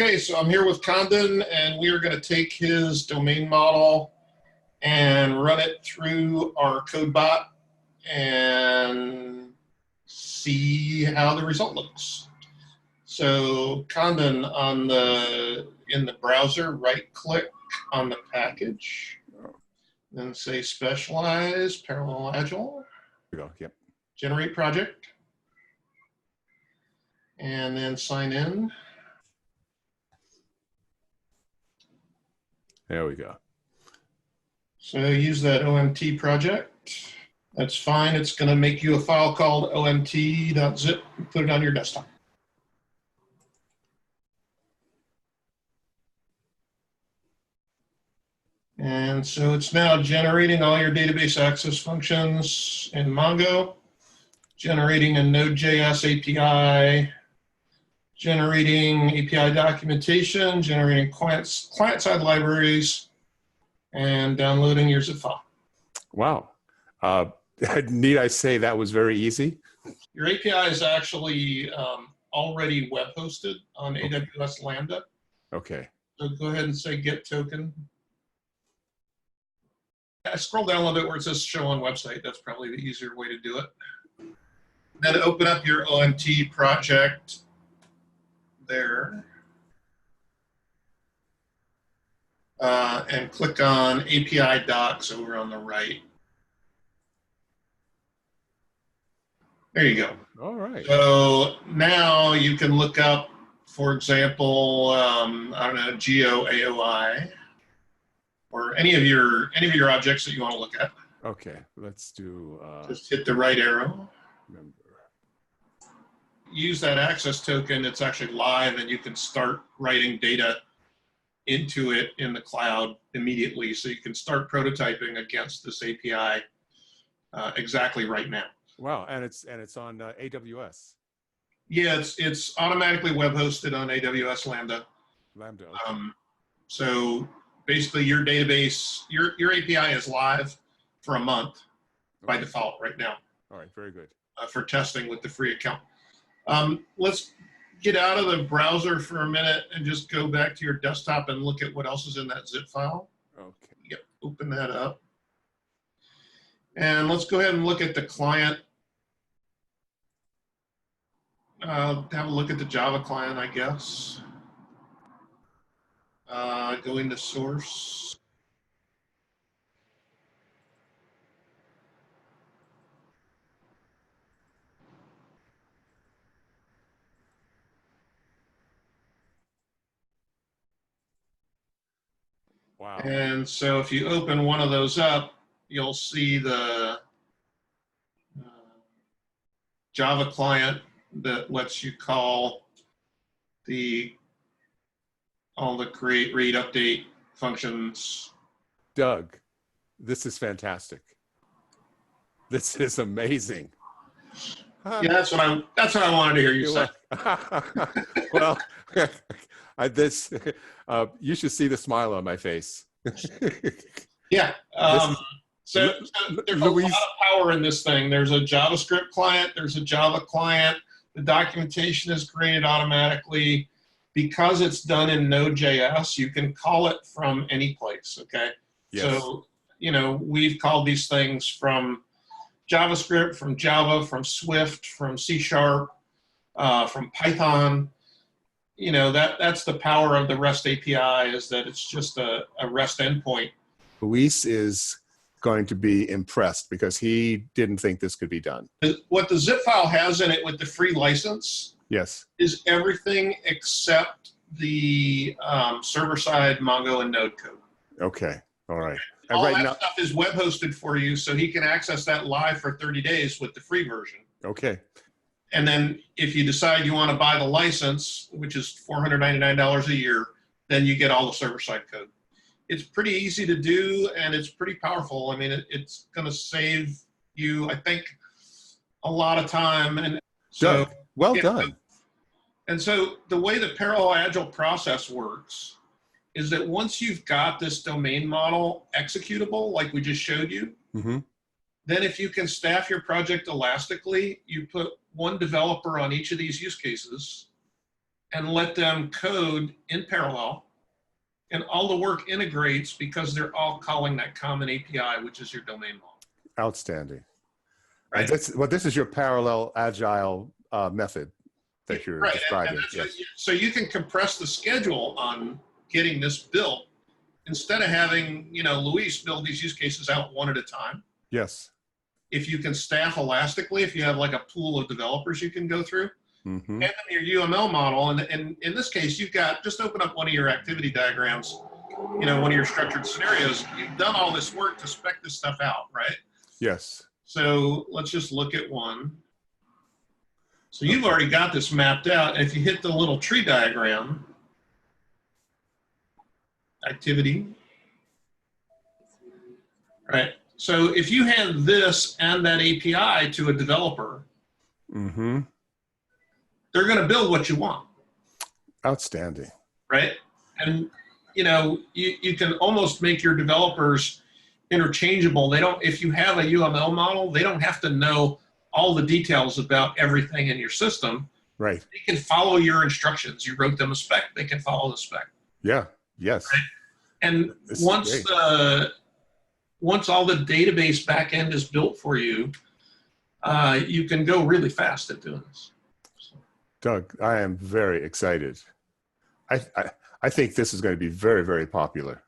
Okay, so I'm here with Condon, and we are going to take his domain model and run it through our CodeBot and see how the result looks. So Condon, in the browser, right-click on the package, then say Specialize, Parallel Agile. There we go. Yep. Generate project, and then sign in. There we go. So use that OMT project. That's fine. It's going to make you a file called omt.zip and put it on your desktop. And so it's now generating all your database access functions in Mongo, generating a Node.js API, generating API documentation, generating client-side libraries, and downloading your zip file. Wow. Need I say that was very easy? Your API is actually already web hosted on AWS Lambda. Okay. So go ahead and say get token. Scroll down a little bit where it says show on website. That's probably the easier way to do it. Then open up your OMT project there. And click on API docs over on the right. There you go. All right. So now you can look up, for example, I don't know, GeoAOI, or any of your objects that you want to look at. Okay. Let's do. Just hit the right arrow. Member. Use that access token. It's actually live, and you can start writing data into it in the cloud immediately. So you can start prototyping against this API exactly right now. Wow, and it's on AWS. Yeah, it's automatically web hosted on AWS Lambda. Lambda. Okay. So basically, your database, your API is live for a month by default right now. All right, very good. For testing with the free account. Let's get out of the browser for a minute and just go back to your desktop and look at what else is in that zip file. Okay. Yep, open that up. And let's go ahead and look at the client. Have a look at the Java client, I guess. Go into source. Wow. And so if you open one of those up, you'll see the Java client that lets you call all the create, read, update functions. Doug, this is fantastic. This is amazing. Yeah, that's what I wanted to hear you say. Well, you should see the smile on my face. Yeah. So there's a lot of power in this thing. There's a JavaScript client. There's a Java client. The documentation is created automatically. Because it's done in Node.js, you can call it from any place, okay? Yes. So, we've called these things from JavaScript, from Java, from Swift, from C#, from Python. That's the power of the REST API, is that it's just a REST endpoint. Luis is going to be impressed because he didn't think this could be done. What the zip file has in it with the free license, yes, is everything except the server-side Mongo and Node code. Okay, all right. All that stuff is web hosted for you, so he can access that live for 30 days with the free version. Okay. And then if you decide you want to buy the license, which is $499 a year, then you get all the server-side code. It's pretty easy to do, and it's pretty powerful. I mean, it's going to save you, I think, a lot of time. And so, Doug, well done. And so the way the Parallel Agile process works is that once you've got this domain model executable, like we just showed you, then if you can staff your project elastically, you put one developer on each of these use cases, and let them code in parallel. And all the work integrates because they're all calling that common API, which is your domain model. Outstanding. Right. And this is your parallel agile method that you're right. describing. And yes. So you can compress the schedule on getting this built instead of having, Luis build these use cases out one at a time. Yes. If you can staff elastically, if you have like a pool of developers you can go through, Mm-hmm. and then your UML model, and in this case, you've got, just open up one of your activity diagrams, one of your structured scenarios. You've done all this work to spec this stuff out, right? Yes. So let's just look at one. So you've already got this mapped out. And if you hit the little tree diagram, activity, right? So if you hand this and that API to a developer, Mm-hmm. they're going to build what you want. Outstanding. Right? And, you can almost make your developers interchangeable. They don't, if you have a UML model, they don't have to know all the details about everything in your system. Right. They can follow your instructions. You wrote them a spec. They can follow the spec. Yeah. Yes. Right? And once all the database backend is built for you, you can go really fast at doing this. So. Doug, I am very excited. I think this is going to be very, very popular.